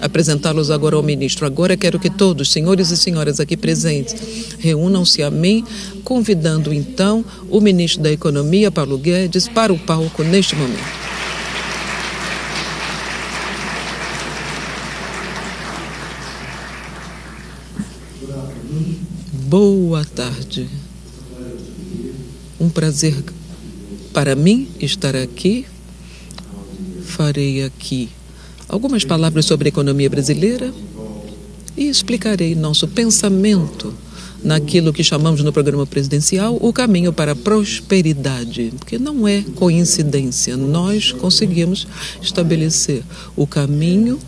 apresentá-los agora ao ministro. Agora quero que todos, senhores e senhoras aqui presentes, reúnam-se a mim, convidando então o ministro da Economia, Paulo Guedes, para o palco neste momento. Boa tarde. Um prazer para mim estar aqui. Farei aqui algumas palavras sobre a economia brasileira e explicarei nosso pensamento naquilo que chamamos no programa presidencial o caminho para a prosperidade, porque não é coincidência. Nós conseguimos estabelecer o caminho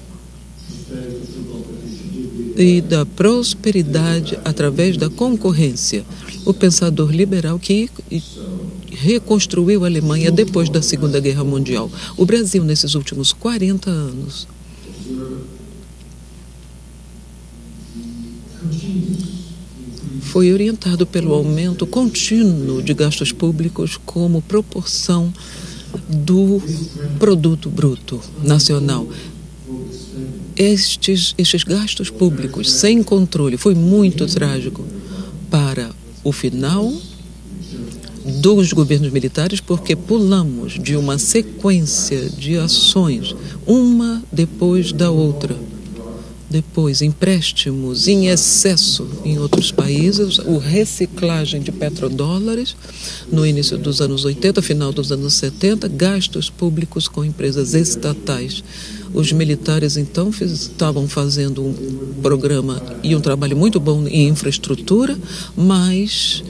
e da prosperidade através da concorrência. O pensador liberal que reconstruiu a Alemanha depois da Segunda Guerra Mundial. O Brasil, nesses últimos 40 anos, foi orientado pelo aumento contínuo de gastos públicos como proporção do produto bruto nacional. Estes gastos públicos sem controle foi muito trágico para o final dos governos militares, porque pulamos de uma sequência de ações, uma depois da outra. Depois, empréstimos em excesso em outros países, o reciclagem de petrodólares no início dos anos 80, final dos anos 70, gastos públicos com empresas estatais. Os militares, então, estavam fazendo um programa e um trabalho muito bom em infraestrutura, mas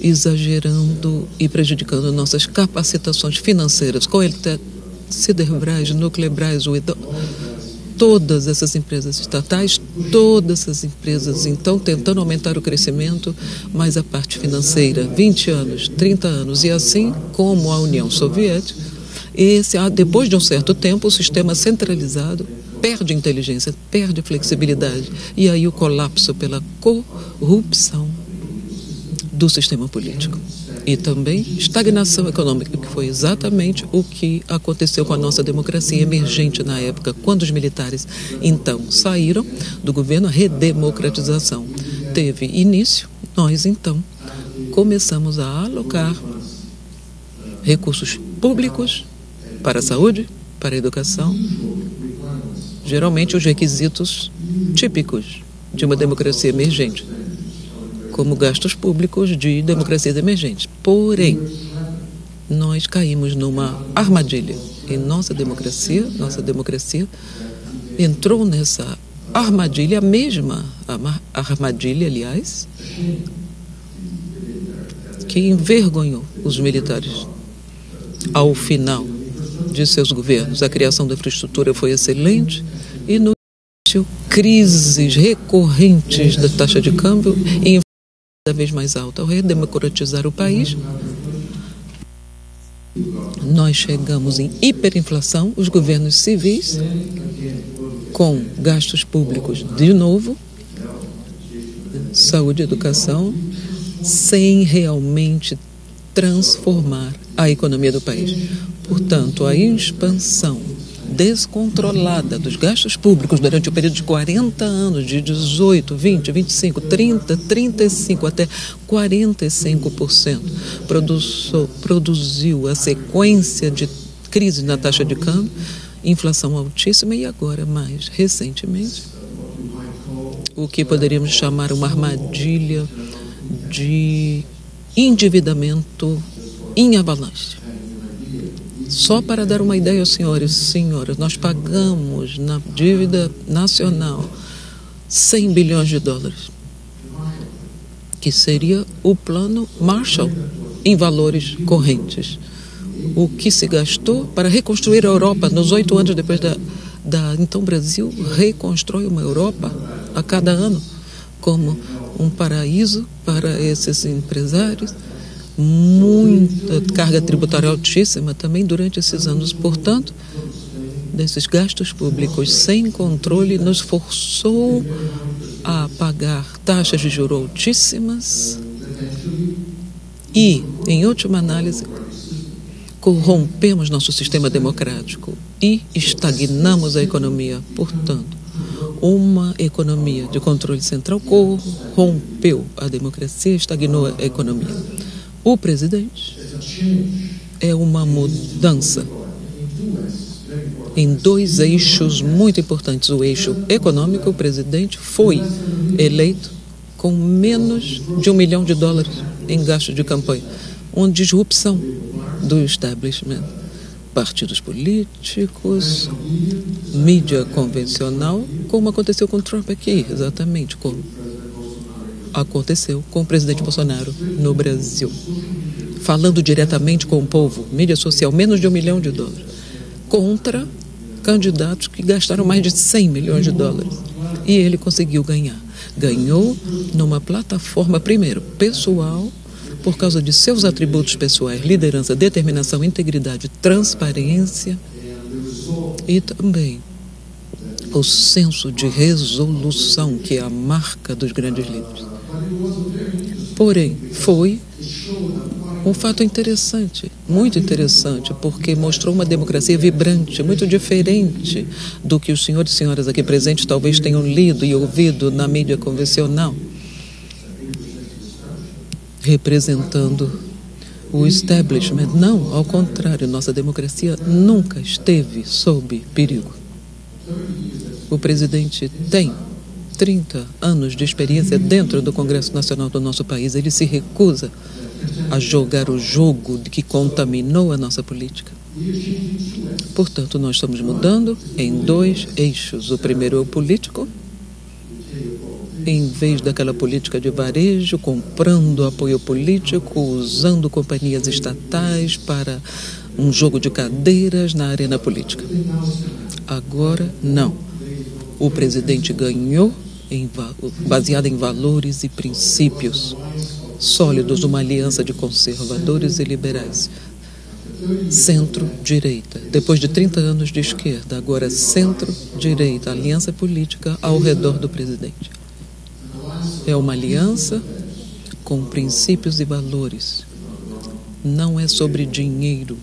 exagerando e prejudicando nossas capacitações financeiras. Com ele, Siderbras, Nuclebras, todas essas empresas estatais, todas essas empresas, então, tentando aumentar o crescimento, mas a parte financeira, 20 anos, 30 anos, e assim como a União Soviética, depois de um certo tempo, o sistema centralizado perde inteligência, perde flexibilidade, e aí o colapso pela corrupção do sistema político. E também estagnação econômica, que foi exatamente o que aconteceu com a nossa democracia emergente na época, quando os militares, então, saíram do governo. A redemocratização teve início. Nós, então, começamos a alocar recursos públicos para a saúde, para a educação, geralmente os requisitos típicos de uma democracia emergente, como gastos públicos de democracias emergentes. Porém, nós caímos numa armadilha. E nossa democracia entrou nessa armadilha, a mesma armadilha, aliás, que envergonhou os militares ao final de seus governos. A criação da infraestrutura foi excelente e no início, crises recorrentes da taxa de câmbio e cada vez mais alta. Ao redemocratizar o país, nós chegamos em hiperinflação, os governos civis, com gastos públicos de novo, saúde e educação, sem realmente transformar a economia do país. Portanto, a expansão descontrolada dos gastos públicos durante o período de 40 anos, de 18, 20, 25, 30, 35 até 45%, produziu a sequência de crise na taxa de câmbio, inflação altíssima e agora, mais recentemente, o que poderíamos chamar uma armadilha de endividamento em avalanche. Só para dar uma ideia aos senhores e senhoras, nós pagamos na dívida nacional 100 bilhões de dólares, que seria o plano Marshall em valores correntes. O que se gastou para reconstruir a Europa nos 8 anos depois então o Brasil reconstrói uma Europa a cada ano como um paraíso para esses empresários. Muita carga tributária altíssima também durante esses anos. Portanto, desses gastos públicos sem controle, nos forçou a pagar taxas de juros altíssimas e, em última análise, corrompemos nosso sistema democrático e estagnamos a economia. Portanto, uma economia de controle central corrompeu a democracia e estagnou a economia. O presidente é uma mudança em dois eixos muito importantes. O eixo econômico, o presidente foi eleito com menos de $1 milhão em gastos de campanha. Uma disrupção do establishment. Partidos políticos, mídia convencional, como aconteceu com Trump aqui, exatamente como aconteceu com o presidente Bolsonaro no Brasil. Falando diretamente com o povo, mídia social, menos de $1 milhão, contra candidatos que gastaram mais de $100 milhões. E ele conseguiu ganhar. Ganhou numa plataforma, primeiro, pessoal, por causa de seus atributos pessoais, liderança, determinação, integridade, transparência e também o senso de resolução, que é a marca dos grandes líderes. Porém, foi um fato interessante, muito interessante, porque mostrou uma democracia vibrante, muito diferente do que os senhores e senhoras aqui presentes talvez tenham lido e ouvido na mídia convencional, representando o establishment. Não, ao contrário, nossa democracia nunca esteve sob perigo. O presidente tem 30 anos de experiência dentro do Congresso Nacional do nosso país. Ele se recusa a jogar o jogo que contaminou a nossa política. Portanto, nós estamos mudando em dois eixos. O primeiro é o político. Em vez daquela política de varejo, comprando apoio político, usando companhias estatais para um jogo de cadeiras na arena política. Agora, não. O presidente ganhou baseado em valores e princípios sólidos, uma aliança de conservadores e liberais. Centro-direita. Depois de 30 anos de esquerda, agora centro-direita, aliança política ao redor do presidente. É uma aliança com princípios e valores. Não é sobre dinheiro.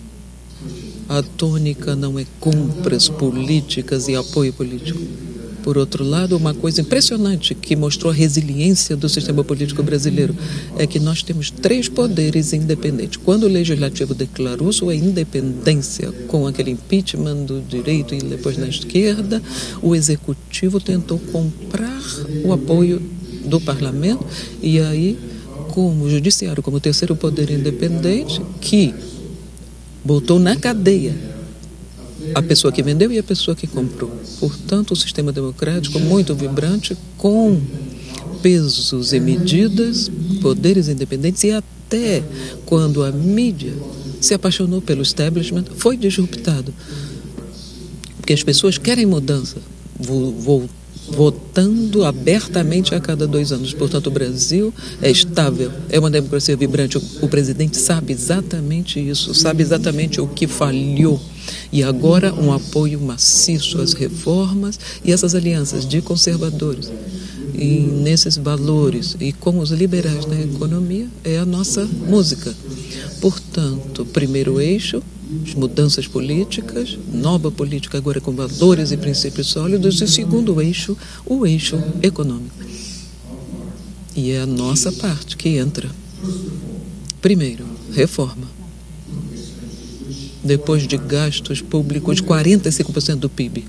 A tônica não é compras políticas e apoio político. Por outro lado, uma coisa impressionante que mostrou a resiliência do sistema político brasileiro é que nós temos 3 poderes independentes. Quando o Legislativo declarou sua independência com aquele impeachment do direito e depois na esquerda, o Executivo tentou comprar o apoio do Parlamento e aí, como o Judiciário, como o terceiro poder independente, que botou na cadeia a pessoa que vendeu e a pessoa que comprou. Portanto, o sistema democrático muito vibrante, com pesos e medidas, poderes independentes, e até quando a mídia se apaixonou pelo establishment, foi disruptado. Porque as pessoas querem mudança, votando abertamente a cada 2 anos. Portanto, o Brasil é estável, é uma democracia vibrante. O presidente sabe exatamente isso, sabe exatamente o que falhou. E agora um apoio maciço às reformas e essas alianças de conservadores. E nesses valores e com os liberais na economia é a nossa música. Portanto, primeiro eixo, as mudanças políticas, nova política agora com valores e princípios sólidos, e segundo eixo, o eixo econômico. E é a nossa parte que entra. Primeiro, reforma. Depois de gastos públicos, 45% do PIB.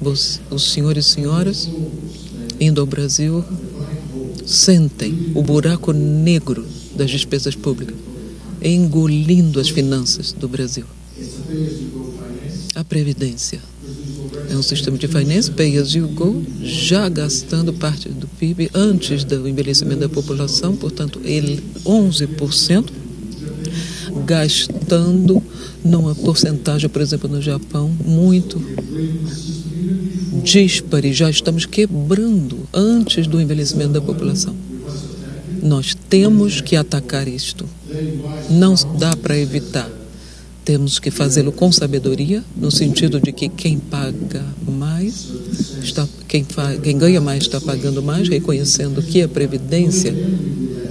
Os senhores e senhoras, indo ao Brasil, sentem o buraco negro das despesas públicas, engolindo as finanças do Brasil. A Previdência é um sistema de finance, pay as you go, já gastando parte do PIB antes do envelhecimento da população, portanto, ele 11%, gastando numa porcentagem, por exemplo, no Japão, muito díspare. Já estamos quebrando antes do envelhecimento da população. Nós temos que atacar isto. Não dá para evitar. Temos que fazê-lo com sabedoria, no sentido de que quem paga mais, quem ganha mais está pagando mais, reconhecendo que a Previdência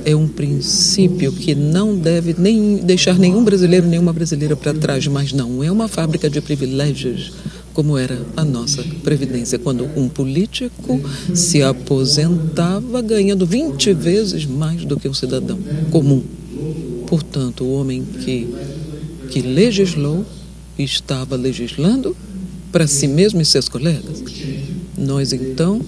é um princípio que não deve nem deixar nenhum brasileiro, nenhuma brasileira para trás, mas não é uma fábrica de privilégios como era a nossa Previdência, quando um político se aposentava ganhando 20 vezes mais do que um cidadão comum. Portanto, o homem que legislou estava legislando para si mesmo e seus colegas. Nós, então,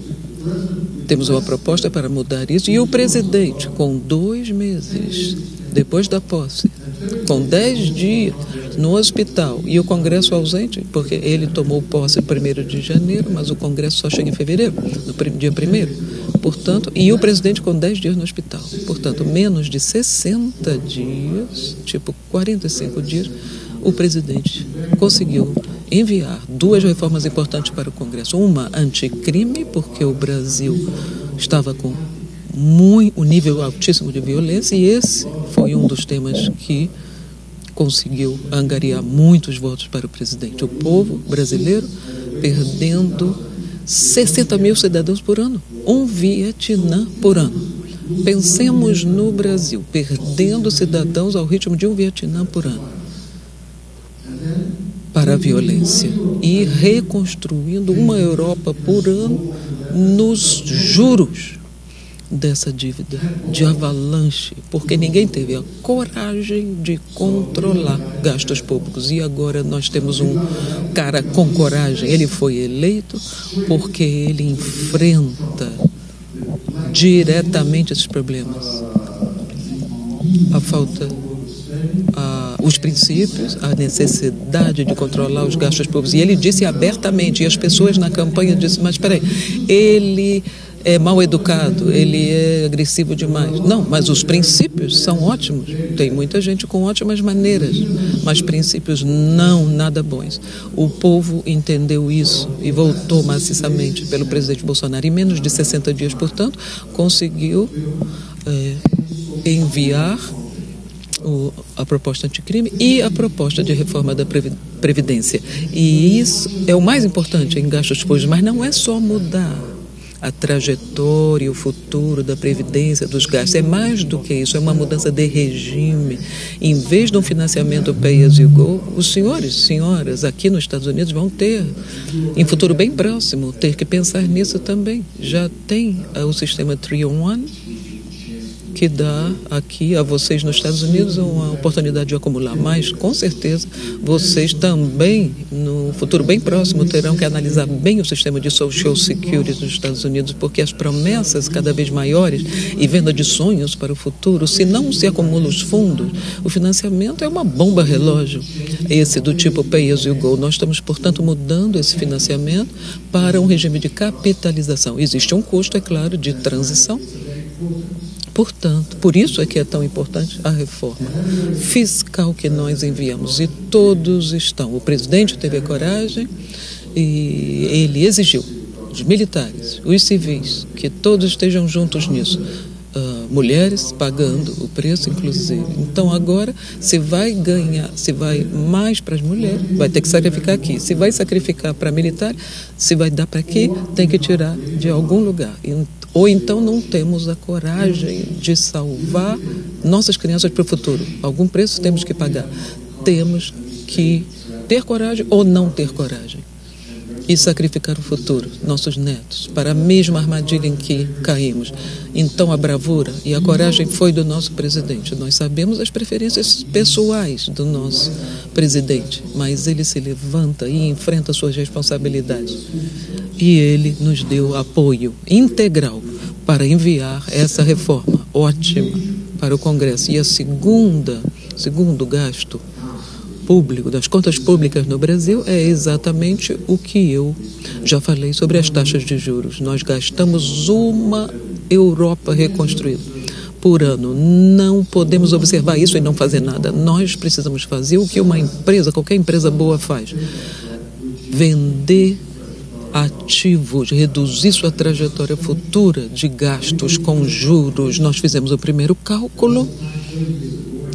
temos uma proposta para mudar isso, e o presidente, com 2 meses depois da posse, com 10 dias no hospital, e o Congresso ausente, porque ele tomou posse 1º de janeiro, mas o Congresso só chega em fevereiro, no dia 1º. Portanto, e o presidente com 10 dias no hospital. Portanto, menos de 60 dias, tipo 45 dias, o presidente conseguiu enviar 2 reformas importantes para o Congresso. Uma anticrime, porque o Brasil estava com um nível altíssimo de violência, e esse foi um dos temas que conseguiu angariar muitos votos para o presidente. O povo brasileiro perdendo 60 mil cidadãos por ano, um Vietnã por ano. Pensemos no Brasil, perdendo cidadãos ao ritmo de um Vietnã por ano para a violência, e reconstruindo uma Europa por ano nos juros dessa dívida de avalanche, porque ninguém teve a coragem de controlar gastos públicos. E agora nós temos um cara com coragem. Ele foi eleito porque ele enfrenta diretamente esses problemas. A falta, os princípios, a necessidade de controlar os gastos públicos. E ele disse abertamente, e as pessoas na campanha disseram, mas espera aí, ele é mal educado, ele é agressivo demais. Não, mas os princípios são ótimos. Tem muita gente com ótimas maneiras, mas princípios não nada bons. O povo entendeu isso e votou maciçamente pelo presidente Bolsonaro. Em menos de 60 dias, portanto, conseguiu enviar a proposta anticrime e a proposta de reforma da Previdência. E isso é o mais importante em gastos públicos, mas não é só mudar a trajetória, o futuro da Previdência, dos gastos. É mais do que isso, é uma mudança de regime. Em vez de um financiamento pay as you go, os senhores e senhoras aqui nos Estados Unidos vão ter, em futuro bem próximo, ter que pensar nisso também. Já tem o sistema 3-on-1, que dá aqui a vocês nos Estados Unidos uma oportunidade de acumular, mas com certeza vocês também, no futuro bem próximo, terão que analisar bem o sistema de Social Security dos Estados Unidos, porque as promessas cada vez maiores e venda de sonhos para o futuro, se não se acumulam os fundos, o financiamento é uma bomba relógio, esse do tipo pay as you go. Nós estamos, portanto, mudando esse financiamento para um regime de capitalização. Existe um custo, é claro, de transição. Portanto, por isso é que é tão importante a reforma fiscal que nós enviamos. E todos estão. O presidente teve a coragem e ele exigiu, os militares, os civis, que todos estejam juntos nisso. Mulheres pagando o preço, inclusive. Então, agora, se vai ganhar, se vai mais para as mulheres, vai ter que sacrificar aqui. Se vai sacrificar para militar, se vai dar para aqui, tem que tirar de algum lugar. Ou então não temos a coragem de salvar nossas crianças para o futuro. Algum preço temos que pagar. Temos que ter coragem ou não ter coragem. E sacrificar o futuro, nossos netos, para a mesma armadilha em que caímos. Então a bravura e a coragem foi do nosso presidente. Nós sabemos as preferências pessoais do nosso presidente, mas ele se levanta e enfrenta suas responsabilidades. E ele nos deu apoio integral para enviar essa reforma ótima para o Congresso. E a segundo gasto público, das contas públicas no Brasil, é exatamente o que eu já falei sobre as taxas de juros. Nós gastamos uma Europa reconstruída por ano. Não podemos observar isso e não fazer nada. Nós precisamos fazer o que uma empresa, qualquer empresa boa faz. Vender ativos, reduzir sua trajetória futura de gastos com juros. Nós fizemos o primeiro cálculo.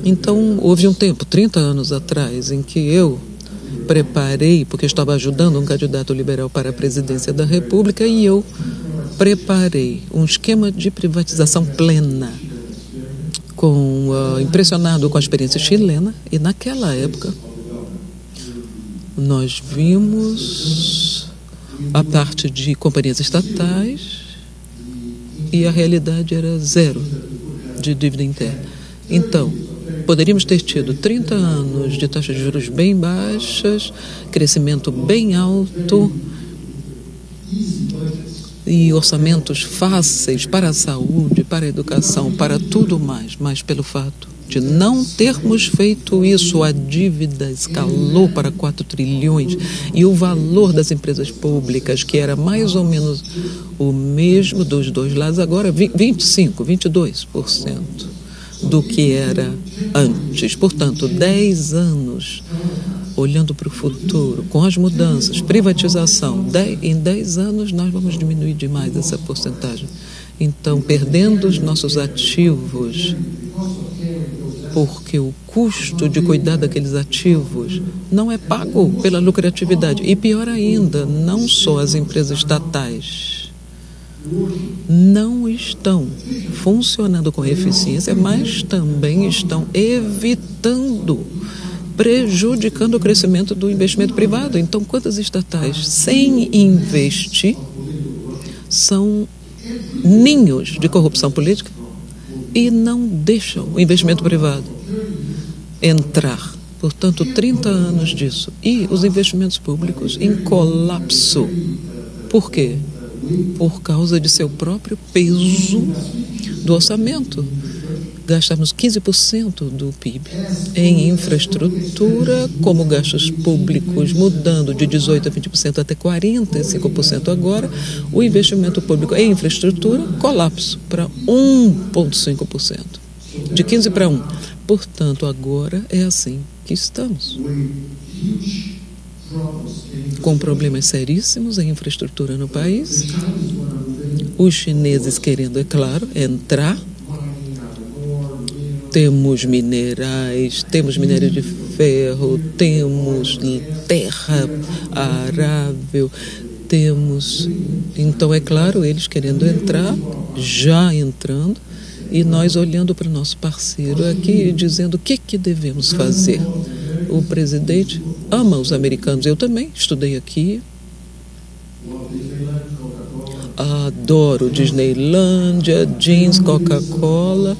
Então, houve um tempo, 30 anos atrás, em que eu preparei, porque eu estava ajudando um candidato liberal para a presidência da República, e eu preparei um esquema de privatização plena impressionado com a experiência chilena, e naquela época nós vimos a parte de companhias estatais e a realidade era zero de dívida interna. Então, poderíamos ter tido 30 anos de taxas de juros bem baixas, crescimento bem alto e orçamentos fáceis para a saúde, para a educação, para tudo mais, mas pelo fato de não termos feito isso, a dívida escalou para 4 trilhões e o valor das empresas públicas, que era mais ou menos o mesmo dos dois lados, agora 25%, 22% do que era antes. Portanto, 10 anos olhando para o futuro, com as mudanças, privatização, em 10 anos nós vamos diminuir demais essa porcentagem. Então, perdendo os nossos ativos, porque o custo de cuidar daqueles ativos não é pago pela lucratividade. E pior ainda, não só as empresas estatais não estão funcionando com eficiência, mas também estão prejudicando o crescimento do investimento privado. Então, quantas estatais, sem investir, são ninhos de corrupção política e não deixam o investimento privado entrar. Portanto, 30 anos disso. E os investimentos públicos em colapso. Por quê? Por causa de seu próprio peso do orçamento. Gastamos 15% do PIB em infraestrutura, como gastos públicos mudando de 18% a 20% até 45% agora. O investimento público em infraestrutura, colapso para 1,5%. De 15% para 1%. Portanto, agora é assim que estamos. Com problemas seríssimos em infraestrutura no país. Os chineses querendo, é claro, entrar. Temos minerais, temos minério de ferro, temos terra arável, temos... Então, é claro, eles querendo entrar, já entrando, e nós olhando para o nosso parceiro aqui e dizendo o que devemos fazer. O presidente ama os americanos, eu também estudei aqui. Adoro Disneylândia, jeans, Coca-Cola.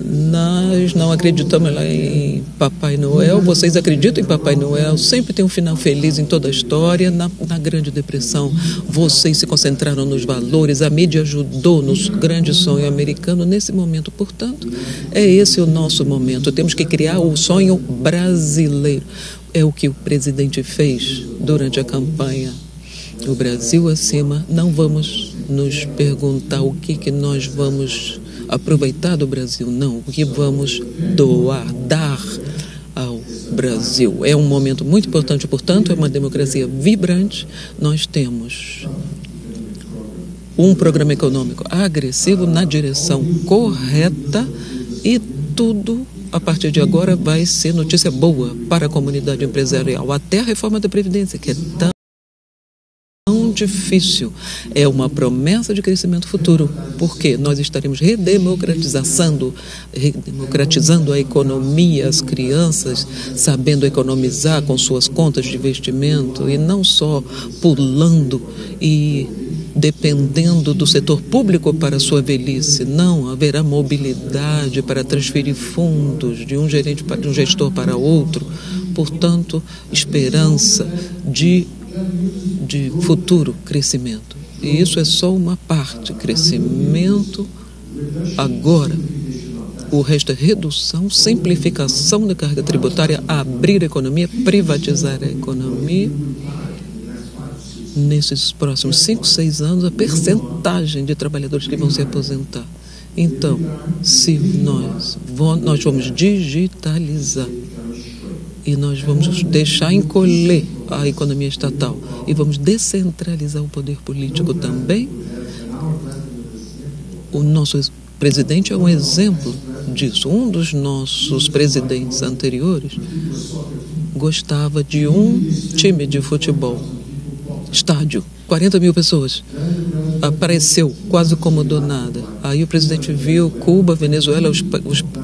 Nós não acreditamos lá em Papai Noel. Vocês acreditam em Papai Noel? Sempre tem um final feliz em toda a história. Na Grande Depressão, vocês se concentraram nos valores. A mídia ajudou no grande sonho americano. Nesse momento, portanto, é esse o nosso momento. Temos que criar o sonho brasileiro. É o que o presidente fez durante a campanha. O Brasil acima. Não vamos nos perguntar o que nós vamos aproveitar do Brasil, não. O que vamos dar ao Brasil. É um momento muito importante, portanto, é uma democracia vibrante. Nós temos um programa econômico agressivo na direção correta e tudo, a partir de agora, vai ser notícia boa para a comunidade empresarial. Até a reforma da Previdência, que é tão difícil, é uma promessa de crescimento futuro, porque nós estaremos redemocratizando a economia, as crianças sabendo economizar com suas contas de investimento e não só pulando e dependendo do setor público para sua velhice. Não, haverá mobilidade para transferir fundos de um gerente para um gestor para outro. Portanto, esperança de futuro crescimento. E isso é só uma parte, crescimento agora. O resto é redução, simplificação da carga tributária, abrir a economia, privatizar a economia. Nesses próximos 5, 6 anos, a percentagem de trabalhadores que vão se aposentar. Então, se nós vamos digitalizar e nós vamos deixar encolher a economia estatal e vamos descentralizar o poder político também. O nosso presidente é um exemplo disso. Um dos nossos presidentes anteriores gostava de um time de futebol, estádio, 40 mil pessoas. Apareceu quase como do nada. Aí o presidente viu Cuba, Venezuela,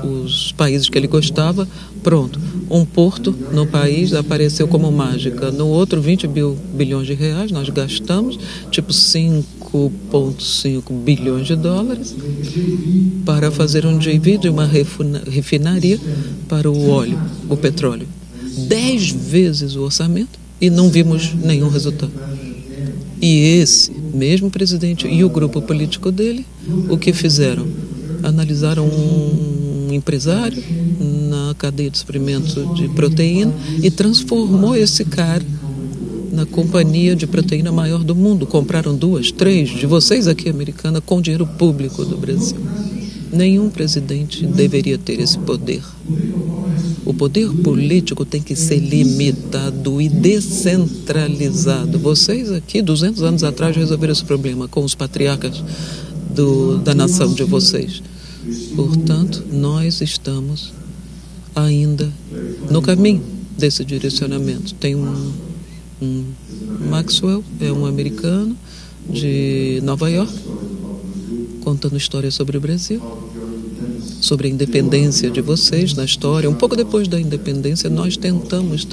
os países que ele gostava, pronto. Um porto no país apareceu como mágica. No outro, 20 bilhões de reais nós gastamos, tipo 5,5 bilhões de dólares, para fazer um JV de uma refinaria para o óleo, o petróleo. 10 vezes o orçamento e não vimos nenhum resultado. E esse mesmo presidente e o grupo político dele, o que fizeram? Analisaram um empresário na cadeia de suprimento de proteína e transformou esse cara na companhia de proteína maior do mundo. Compraram 2, 3 de vocês aqui, americana, com dinheiro público do Brasil. Nenhum presidente deveria ter esse poder. O poder político tem que ser limitado e descentralizado. Vocês aqui, 200 anos atrás, resolveram esse problema com os patriarcas da nação de vocês. Portanto, nós estamos ainda no caminho desse direcionamento. Tem um Maxwell, é um americano de Nova York, contando histórias sobre o Brasil, sobre a independência de vocês na história. Um pouco depois da independência, nós tentamos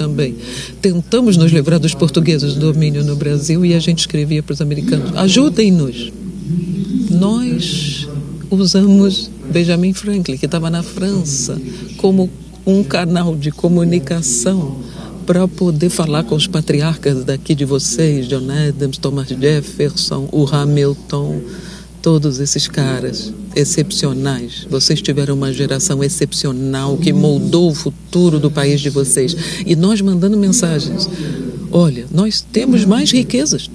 nos livrar dos portugueses do domínio no Brasil, e a gente escrevia para os americanos: ajudem-nos. Nós usamos Benjamin Franklin, que estava na França, como um canal de comunicação para poder falar com os patriarcas daqui de vocês, John Adams, Thomas Jefferson, o Hamilton, todos esses caras excepcionais. Vocês tiveram uma geração excepcional que moldou o futuro do país de vocês. E nós mandando mensagens: olha, nós temos mais riquezas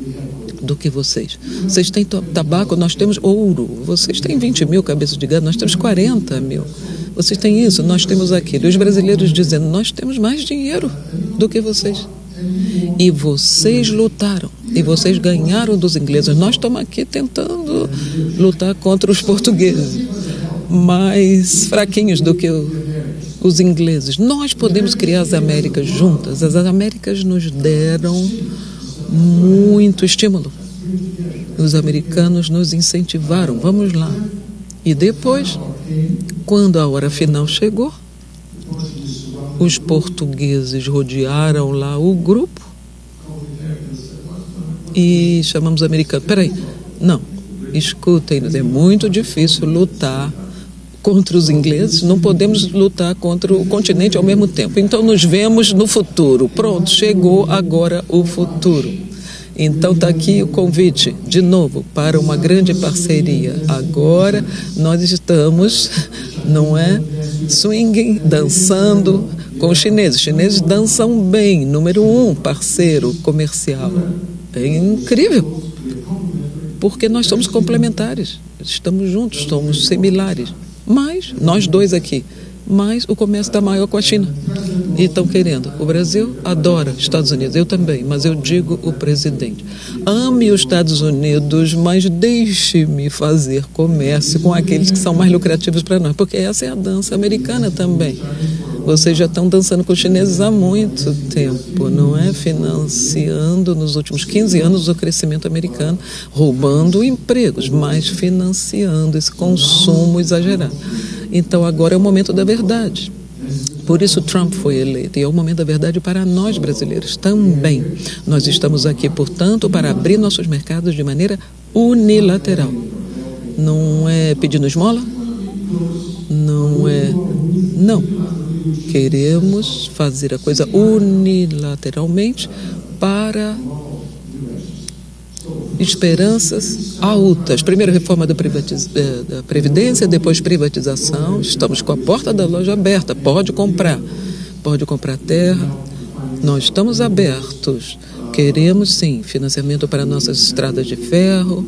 do que vocês. Vocês têm tabaco, nós temos ouro. Vocês têm 20 mil cabeças de gado, nós temos 40 mil. Vocês têm isso, nós temos aquilo. E os brasileiros dizendo: nós temos mais dinheiro do que vocês. E vocês lutaram, e vocês ganharam dos ingleses. Nós estamos aqui tentando lutar contra os portugueses, mais fraquinhos do que os ingleses. Nós podemos criar as Américas juntas. As Américas nos deram muito estímulo. Os americanos nos incentivaram, vamos lá. E depois, quando a hora final chegou, os portugueses rodearam lá o grupo e chamamos os americanos: peraí, não, escutem-nos, é muito difícil lutar contra os ingleses, não podemos lutar contra o continente ao mesmo tempo, então nos vemos no futuro. Pronto, chegou agora o futuro. Então está aqui o convite, de novo, para uma grande parceria. Agora nós estamos, não é, swinging, dançando com os chineses. Os chineses dançam bem, número 1 parceiro comercial. É incrível, porque nós somos complementares, estamos juntos, somos similares. Mas, nós dois aqui, mas o comércio está maior com a China. E estão querendo. O Brasil adora Estados Unidos, eu também, mas eu digo o presidente: ame os Estados Unidos, mas deixe-me fazer comércio com aqueles que são mais lucrativos para nós, porque essa é a dança americana também. Vocês já estão dançando com os chineses há muito tempo, não é? Financiando nos últimos 15 anos o crescimento americano, roubando empregos, mas financiando esse consumo exagerado. Então agora é o momento da verdade. Por isso Trump foi eleito, e é o momento da verdade para nós brasileiros também. Nós estamos aqui, portanto, para abrir nossos mercados de maneira unilateral. Não é pedindo esmola, não é... Não. Queremos fazer a coisa unilateralmente para esperanças altas. Primeiro, reforma da Previdência, depois privatização. Estamos com a porta da loja aberta. Pode comprar terra. Nós estamos abertos. Queremos, sim, financiamento para nossas estradas de ferro.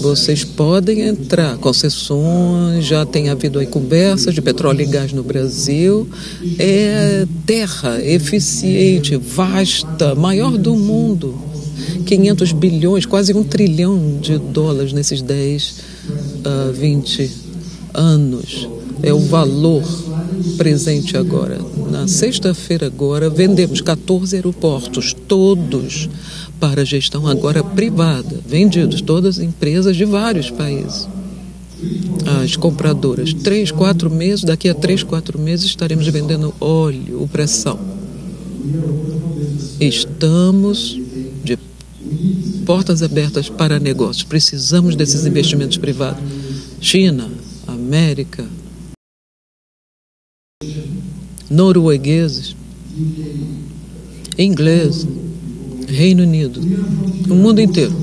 Vocês podem entrar, concessões, já tem havido aí conversas de petróleo e gás no Brasil. É terra eficiente, vasta, maior do mundo. 500 bilhões, quase 1 trilhão de dólares nesses 10 a 20 anos. É o valor presente agora. Na sexta-feira agora, vendemos 14 aeroportos, todos para gestão agora privada, vendidos, todas empresas de vários países. as compradoras. 3, 4 meses, daqui a 3, 4 meses estaremos vendendo óleo, pressão. Estamos de portas abertas para negócios. Precisamos desses investimentos privados. China, América, noruegueses, ingleses, Reino Unido, o mundo inteiro.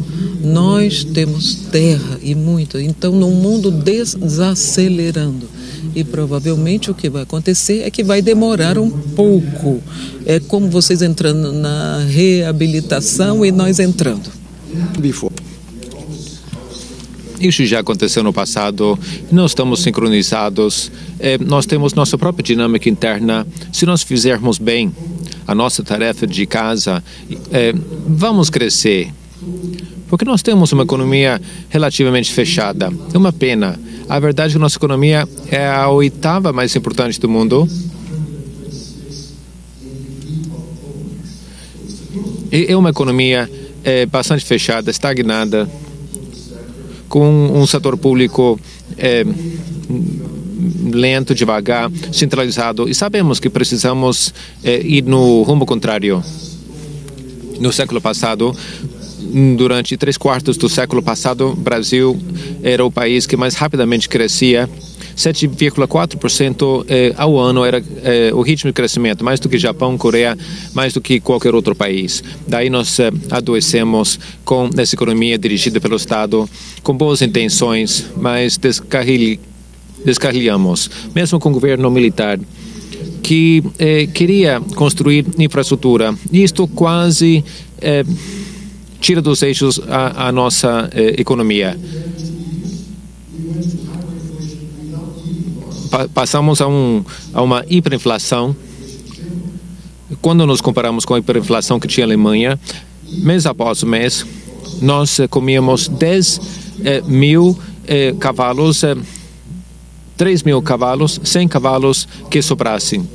Nós temos terra e muita, então no mundo desacelerando. E provavelmente o que vai acontecer é que vai demorar um pouco. É como vocês entrando na reabilitação e nós entrando. Isso já aconteceu no passado, nós estamos sincronizados, nós temos nossa própria dinâmica interna. Se nós fizermos bem a nossa tarefa de casa, vamos crescer. Porque nós temos uma economia relativamente fechada. É uma pena. A verdade é que a nossa economia é a 8ª mais importante do mundo. É uma economia bastante fechada, estagnada, com um setor público lento, devagar, centralizado. E sabemos que precisamos ir no rumo contrário. No século passado, durante 3/4 do século passado, o Brasil era o país que mais rapidamente crescia. 7,4% ao ano era o ritmo de crescimento, mais do que Japão, Coreia, mais do que qualquer outro país. Daí nós adoecemos com essa economia dirigida pelo Estado, com boas intenções, mas descarrilhamos, mesmo com o governo militar, que queria construir infraestrutura. Isto quase tira dos eixos a nossa economia. Passamos a uma hiperinflação. Quando nos comparamos com a hiperinflação que tinha a Alemanha, mês após mês, nós comíamos 10 mil cavalos, 3 mil cavalos, 100 cavalos que sobrassem.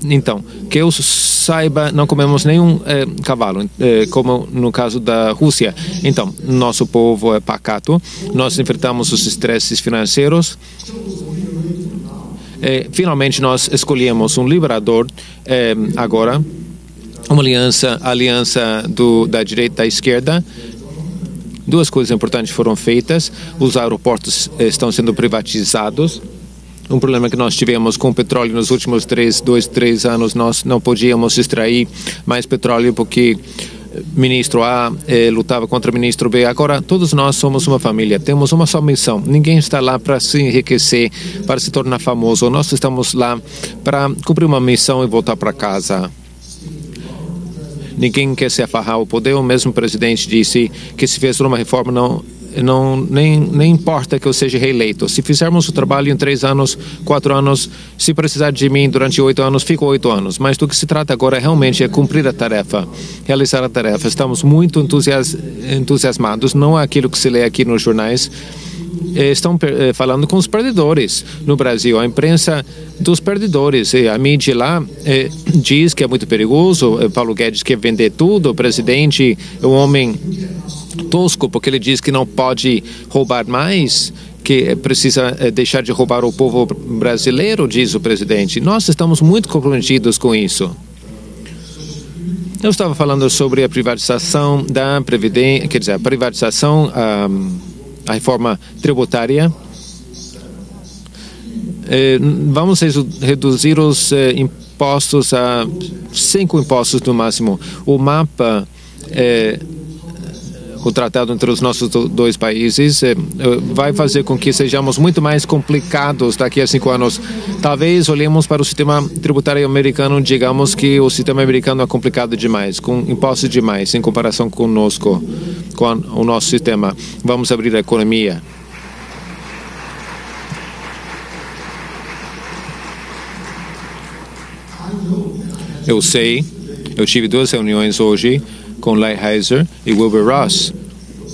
Então, que eu saiba, não comemos nenhum cavalo, como no caso da Rússia. Então, nosso povo é pacato, nós enfrentamos os estresses financeiros. Finalmente, nós escolhemos um liberador agora, uma aliança da direita e da esquerda. Duas coisas importantes foram feitas. Os aeroportos estão sendo privatizados. Um problema que nós tivemos com o petróleo nos últimos 3 anos, nós não podíamos extrair mais petróleo porque ministro A lutava contra o ministro B. Agora, todos nós somos uma família, temos uma só missão. Ninguém está lá para se enriquecer, para se tornar famoso. Nós estamos lá para cumprir uma missão e voltar para casa. Ninguém quer se afarrar ao poder. O mesmo presidente disse que se fez uma reforma, nem importa que eu seja reeleito. Se fizermos o trabalho em 3 anos, 4 anos, se precisar de mim durante 8 anos, fico 8 anos. Mas do que se trata agora realmente é cumprir a tarefa, realizar a tarefa. Estamos muito entusiasmados, não é aquilo que se lê aqui nos jornais. Estão falando com os perdedores no Brasil, a imprensa dos perdedores. A mídia lá diz que é muito perigoso. Paulo Guedes quer vender tudo. O presidente é um homem tosco porque ele diz que não pode roubar mais, que precisa deixar de roubar o povo brasileiro, diz o presidente. Nós estamos muito comprometidos com isso. Eu estava falando sobre a privatização da Previdência, quer dizer, a privatização, a reforma tributária. Vamos reduzir os impostos a 5 impostos no máximo. O mapa, o tratado entre os nossos 2 países, vai fazer com que sejamos muito mais complicados daqui a 5 anos. Talvez olhemos para o sistema tributário americano e digamos que o sistema americano é complicado demais, com impostos demais, em comparação conosco, com o nosso sistema. Vamos abrir a economia. Eu sei, eu tive 2 reuniões hoje com Lighthizer e Wilbur Ross.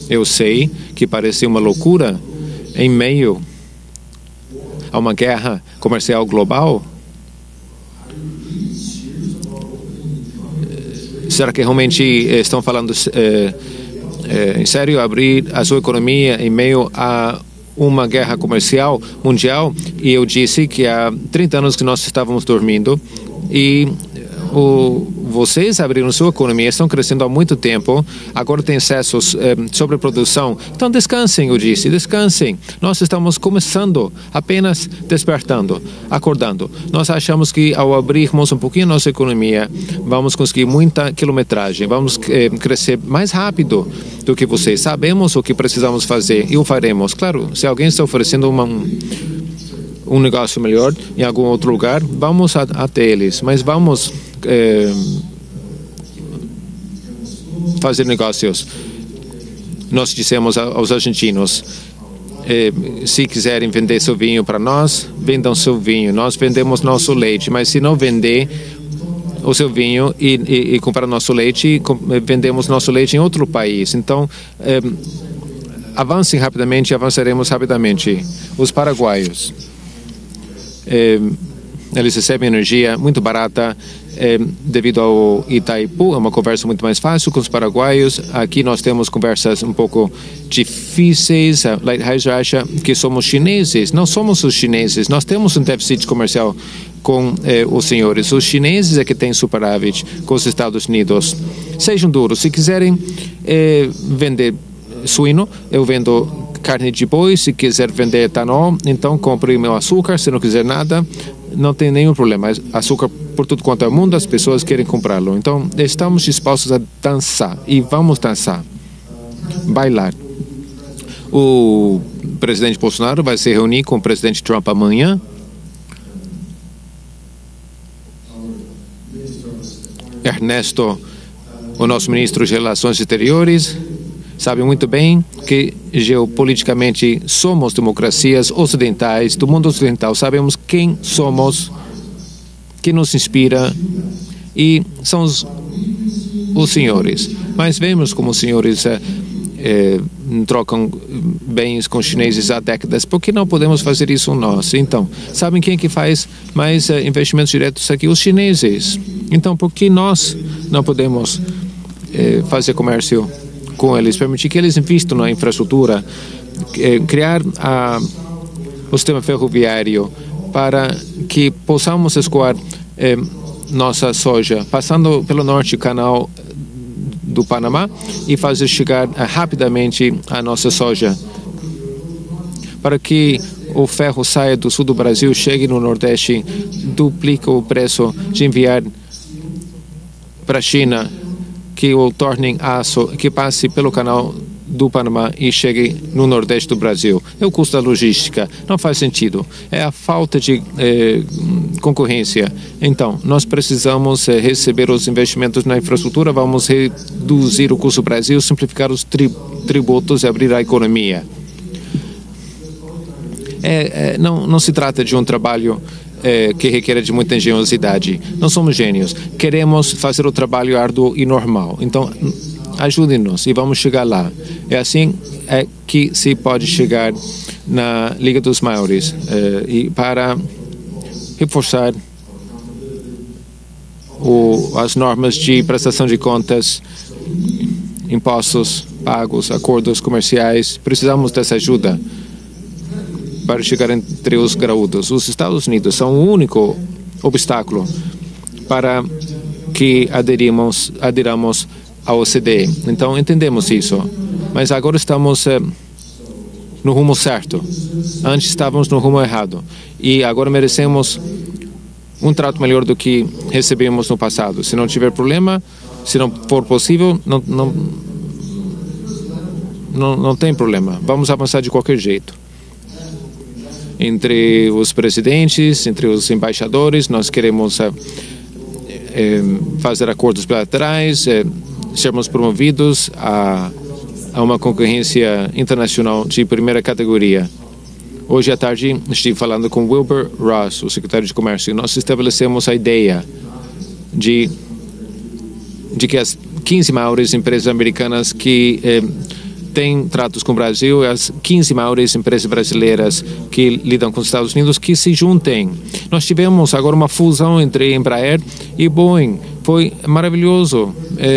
Eu sei que parece uma loucura em meio a uma guerra comercial global. Será que realmente estão falando em sério abrir a sua economia em meio a uma guerra comercial mundial, e eu disse que há 30 anos que nós estávamos dormindo e vocês abriram sua economia, estão crescendo há muito tempo, agora tem excessos sobre produção. Então descansem, eu disse, descansem. Nós estamos começando, apenas despertando, acordando. Nós achamos que ao abrirmos um pouquinho a nossa economia, vamos conseguir muita quilometragem, vamos crescer mais rápido do que vocês. Sabemos o que precisamos fazer e o faremos. Claro, se alguém está oferecendo um negócio melhor em algum outro lugar, vamos até eles, mas vamos fazer negócios. Nós dissemos aos argentinos, se quiserem vender seu vinho para nós, vendam seu vinho, nós vendemos nosso leite, mas se não vender o seu vinho e comprar nosso leite, vendemos nosso leite em outro país. Então, avancem rapidamente, avançaremos rapidamente. Os paraguaios, eles recebem energia muito barata devido ao Itaipu. É uma conversa muito mais fácil com os paraguaios. Aqui nós temos conversas um pouco difíceis. A Lighthizer acha que somos chineses. Não somos os chineses. Nós temos um déficit comercial com os senhores. Os chineses é que têm superávit com os Estados Unidos. Sejam duros. Se quiserem vender suíno, eu vendo carne de boi. Se quiser vender etanol, então compre meu açúcar. Se não quiser nada, não tem nenhum problema. Açúcar por tudo quanto é mundo, as pessoas querem comprá-lo. Então, estamos dispostos a dançar e vamos dançar, bailar. O presidente Bolsonaro vai se reunir com o presidente Trump amanhã. Ernesto, o nosso ministro de Relações Exteriores, sabe muito bem que geopoliticamente somos democracias ocidentais, do mundo ocidental. Sabemos quem somos, quem nos inspira, e são os senhores. Mas vemos como os senhores trocam bens com os chineses há décadas. Por que não podemos fazer isso nós? Então, sabem quem que faz mais investimentos diretos aqui? Os chineses. Então, por que nós não podemos fazer comércio com eles, permitir que eles investam na infraestrutura, criar o sistema ferroviário para que possamos escoar nossa soja, passando pelo norte canal do Panamá e fazer chegar rapidamente a nossa soja, para que o ferro saia do sul do Brasil, chegue no Nordeste, duplica o preço de enviar para a China, que o tornem aço, que passe pelo canal do Panamá e chegue no Nordeste do Brasil. É o custo da logística. Não faz sentido. É a falta de concorrência. Então, nós precisamos receber os investimentos na infraestrutura, vamos reduzir o custo do Brasil, simplificar os tributos e abrir a economia. Não se trata de um trabalho que requer de muita engenhosidade. Não somos gênios. Queremos fazer o trabalho árduo e normal. Então, ajudem-nos e vamos chegar lá. É assim que se pode chegar na Liga dos Maiores e para reforçar as normas de prestação de contas, impostos pagos, acordos comerciais. Precisamos dessa ajuda para chegar entre os graúdos. Os Estados Unidos são o único obstáculo para que aderamos ao OCDE. Então, entendemos isso. Mas agora estamos no rumo certo. Antes estávamos no rumo errado. E agora merecemos um trato melhor do que recebemos no passado. Se não tiver problema, se não for possível, não tem problema. Vamos avançar de qualquer jeito. Entre os presidentes, entre os embaixadores, nós queremos fazer acordos bilaterais, sermos promovidos a uma concorrência internacional de primeira categoria. Hoje à tarde estive falando com Wilbur Ross, o secretário de Comércio, e nós estabelecemos a ideia de que as 15 maiores empresas americanas que têm tratos com o Brasil, as 15 maiores empresas brasileiras que lidam com os Estados Unidos, que se juntem. Nós tivemos agora uma fusão entre Embraer e Boeing. Foi maravilhoso.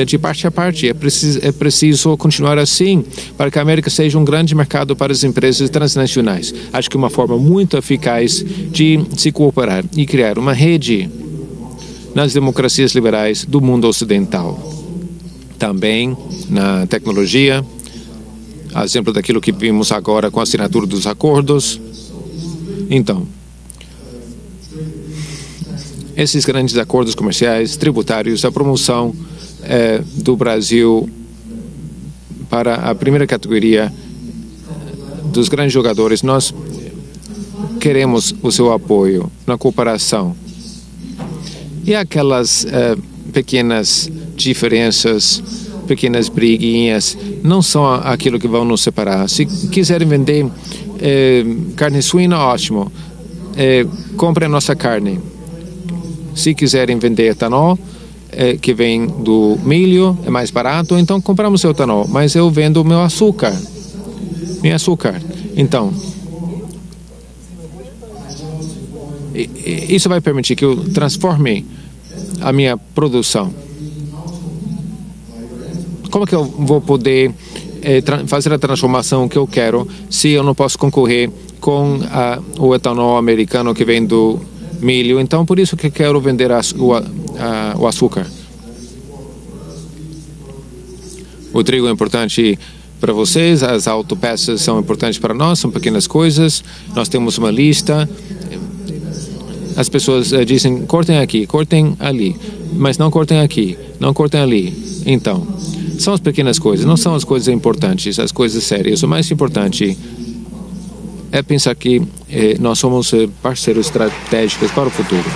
de parte a parte. É preciso continuar assim para que a América seja um grande mercado para as empresas transnacionais. Acho que uma forma muito eficaz de se cooperar e criar uma rede nas democracias liberais do mundo ocidental. Também na tecnologia, a exemplo daquilo que vimos agora com a assinatura dos acordos. Então, esses grandes acordos comerciais, tributários, a promoção do Brasil para a primeira categoria dos grandes jogadores, nós queremos o seu apoio na cooperação. E aquelas pequenas diferenças, pequenas briguinhas, não são aquilo que vão nos separar. Se quiserem vender carne suína, ótimo. Comprem a nossa carne. Se quiserem vender etanol, que vem do milho, é mais barato, então compramos o etanol. Mas eu vendo o meu açúcar. Meu açúcar. Então, isso vai permitir que eu transforme a minha produção. Como que eu vou poder fazer a transformação que eu quero se eu não posso concorrer com o etanol americano que vem do milho? Então, por isso que eu quero vender o açúcar. O trigo é importante para vocês, as autopeças são importantes para nós, são pequenas coisas. Nós temos uma lista. As pessoas dizem, cortem aqui, cortem ali, mas não cortem aqui, não cortem ali. Então, são as pequenas coisas, não são as coisas importantes, as coisas sérias. O mais importante é pensar que nós somos parceiros estratégicos para o futuro.